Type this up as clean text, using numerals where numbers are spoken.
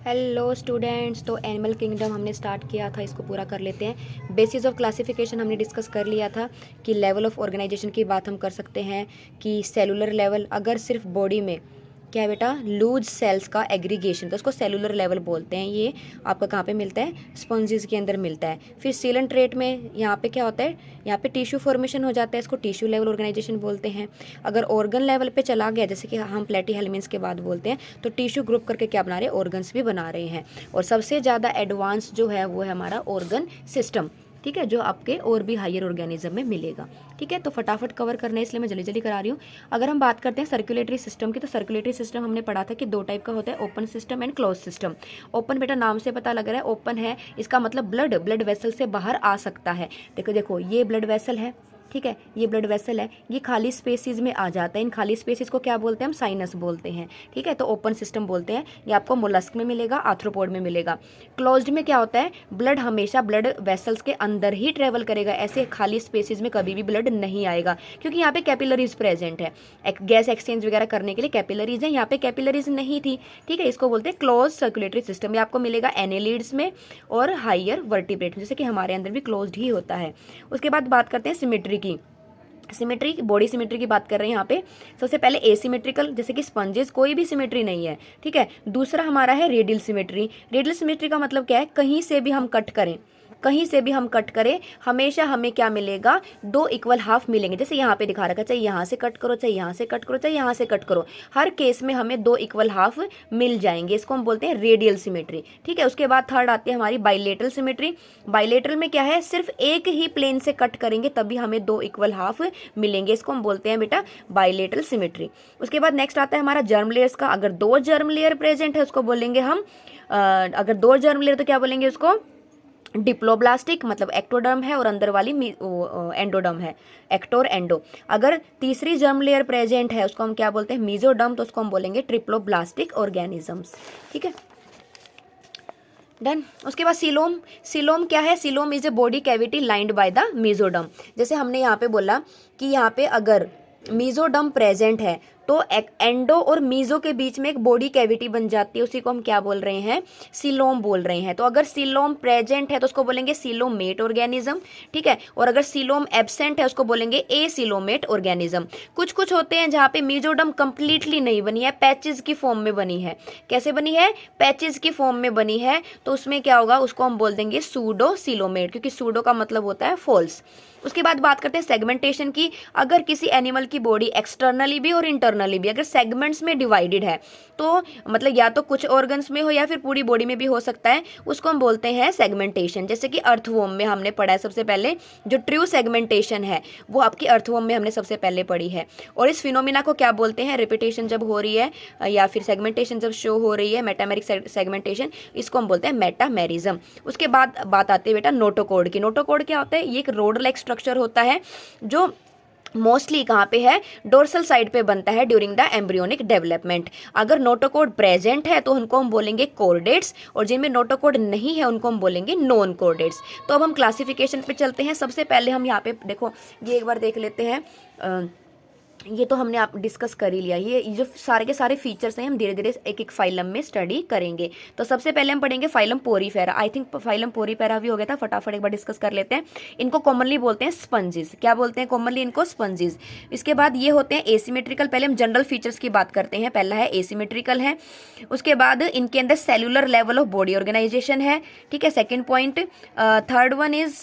Hello students, तो animal kingdom हमने start किया था, इसको पूरा कर लेते हैं। बेसिस ऑफ क्लासिफिकेशन हमने डिस्कस कर लिया था कि लेवल ऑफ ऑर्गेनाइजेशन की बात हम कर सकते हैं कि सेलुलर लेवल, अगर सिर्फ बॉडी में क्या है बेटा, लूज सेल्स का एग्रीगेशन, तो उसको सेलुलर लेवल बोलते हैं। ये आपका कहाँ पे मिलता है? स्पॉन्जेस के अंदर मिलता है। फिर सीलन ट्रेट में यहाँ पे क्या होता है, यहाँ पे टिश्यू फॉर्मेशन हो जाता है, इसको टिश्यू लेवल ऑर्गेनाइजेशन बोलते हैं। अगर ऑर्गन लेवल पे चला गया, जैसे कि हम प्लेटीहेल्मिन्थ्स के बाद बोलते हैं, तो टिश्यू ग्रुप करके क्या बना रहे हैं, ऑर्गन्स भी बना रहे हैं। और सबसे ज़्यादा एडवांस जो है वो है हमारा ऑर्गन सिस्टम, ठीक है, जो आपके और भी हायर ऑर्गेनिज्म में मिलेगा। ठीक है, तो फटाफट कवर करना है, इसलिए मैं जल्दी जल्दी करा रही हूँ। अगर हम बात करते हैं सर्कुलेटरी सिस्टम की, तो सर्कुलेटरी सिस्टम हमने पढ़ा था कि दो टाइप का होता है, open system and close system. Open बेटा नाम से पता लग रहा है, ओपन है, इसका मतलब ब्लड वेसल से बाहर आ सकता है। देखो देखो, ये ब्लड वेसल है, ठीक है, ये ब्लड वेसल है, ये खाली स्पेसिस में आ जाता है। इन खाली स्पेसिस को क्या बोलते हैं हम? साइनस बोलते हैं। ठीक है, तो ओपन सिस्टम बोलते हैं। ये आपको मोलस्क में मिलेगा, आर्थ्रोपोड में मिलेगा। क्लोज्ड में क्या होता है, ब्लड हमेशा ब्लड वेसल्स के अंदर ही ट्रेवल करेगा, ऐसे खाली स्पेसिस में कभी भी ब्लड नहीं आएगा, क्योंकि यहाँ पे कैपिलरीज प्रेजेंट है। गैस एक्सचेंज वगैरह करने के लिए कैपिलरीज है, यहाँ पे कैपिलरीज नहीं थी। ठीक है, इसको बोलते हैं क्लोज सर्कुलेटरी सिस्टम। ये आपको मिलेगा एनेलिड्स में और हायर वर्टिब्रेट में, जैसे कि हमारे अंदर भी क्लोज्ड ही होता है। उसके बाद बात करते हैं सिमेट्री की। सिमेट्री, बॉडी सिमेट्री की बात कर रहे हैं यहाँ पे। सबसे पहले एसिमेट्रिकल, जैसे कि स्पंजेस, कोई भी सिमेट्री नहीं है। ठीक है, दूसरा हमारा है रेडियल सिमेट्री। रेडियल सिमेट्री का मतलब क्या है, कहीं से भी हम कट करें, कहीं से भी हम कट करें, हमेशा हमें क्या मिलेगा, दो इक्वल हाफ मिलेंगे। जैसे यहाँ पे दिखा रखा है, चाहे यहाँ से कट करो, चाहे यहाँ से कट करो, चाहे यहाँ से कट करो, हर केस में हमें दो इक्वल हाफ मिल जाएंगे। इसको हम बोलते हैं रेडियल सिमेट्री। ठीक है, उसके बाद थर्ड आती है हमारी बाइलेटरल सिमेट्री। बाइलेटरल में क्या है, सिर्फ एक ही प्लेन से कट करेंगे तभी हमें दो इक्वल हाफ मिलेंगे, इसको हम बोलते हैं बेटा बाइलेटरल सिमेट्री। उसके बाद नेक्स्ट आता है हमारा जर्म लेयर्स का। अगर दो जर्म लेयर प्रेजेंट है उसको बोलेंगे हम अगर दो जर्म लेयर तो क्या बोलेंगे उसको, डिप्लोब्लास्टिक, मतलब एक्टोडर्म है और अंदर वाली एंडोडर्म है, एक्टोर एंडो। अगर तीसरी जर्म लेयर प्रेजेंट है उसको हम क्या बोलते हैं, मीजोडर्म, तो उसको हम बोलेंगे ट्रिप्लोब्लास्टिक ऑर्गेनिजम्स। ठीक है, डन। उसके बाद सिलोम। सिलोम क्या है, coelom is a body cavity lined by the mesoderm. जैसे हमने यहाँ पे बोला कि यहाँ पे अगर मीजोडर्म प्रेजेंट है तो एंडो और मीजो के बीच में एक बॉडी कैविटी बन जाती है, उसी को हम क्या बोल रहे हैं, सिलोम बोल रहे हैं। तो अगर सिलोम प्रेजेंट है तो उसको बोलेंगे सिलोमेट ऑर्गेनिज्म। ठीक है, और अगर सिलोम एब्सेंट है उसको बोलेंगे ए सिलोमेट ऑर्गेनिज्म। कुछ कुछ होते हैं जहाँ पे मीजोडर्म कंप्लीटली नहीं बनी है, पैचेस की फॉर्म में बनी है। कैसे बनी है? पैचेस की फॉर्म में बनी है, तो उसमें क्या होगा, उसको हम बोल देंगे सूडो सिलोमेट, क्योंकि सूडो का मतलब होता है फॉल्स। उसके बाद बात करते हैं सेगमेंटेशन की। अगर किसी एनिमल की बॉडी एक्सटर्नली भी और इंटरनली भी अगर सेगमेंट्स में डिवाइडेड है, तो मतलब या तो कुछ ऑर्गन्स में हो या फिर पूरी बॉडी में भी हो सकता है, उसको हम बोलते हैं सेगमेंटेशन। जैसे कि अर्थवॉर्म में हमने पढ़ा है सबसे पहले, जो ट्रू सेगमेंटेशन है वो आपकी अर्थवॉर्म में हमने सबसे पहले पढ़ी है। और इस फिनोमिना को क्या बोलते हैं, रिपीटेशन जब हो रही है या फिर सेगमेंटेशन जब शो हो रही है, मेटामेरिक सेगमेंटेशन, इसको हम बोलते हैं मेटामेरिज्म। उसके बाद बात आती है बेटा नोटोकॉर्ड की। नोटोकॉर्ड क्या होता है, ये एक रोड लाइक स्ट्रक्चर होता है जो मोस्टली कहाँ पे है, डोर्सल साइड पे बनता है ड्यूरिंग द एम्ब्रियोनिक डेवलपमेंट। अगर नोटोकॉर्ड प्रेजेंट है तो उनको हम बोलेंगे कॉर्डेट्स, और जिनमें नोटोकॉर्ड नहीं है उनको हम बोलेंगे नॉन कॉर्डेट्स। तो अब हम क्लासिफिकेशन पे चलते हैं। सबसे पहले हम यहाँ पे देखो, ये एक बार देख लेते हैं। ये तो हमने आप डिस्कस कर ही लिया, ये जो सारे के सारे फीचर्स हैं हम धीरे धीरे एक एक फाइलम में स्टडी करेंगे। तो सबसे पहले हम पढ़ेंगे phylum Porifera. I think phylum Porifera भी हो गया था, फटाफट एक बार डिस्कस कर लेते हैं। इनको कॉमनली बोलते हैं स्पंजेस। क्या बोलते हैं कॉमनली इनको? स्पंजेस। इसके बाद ये होते हैं एसिमेट्रिकल। पहले हम जनरल फीचर्स की बात करते हैं। पहला है एसिमेट्रिकल है, उसके बाद इनके अंदर cellular level of body organisation है। ठीक है, second point. Third one is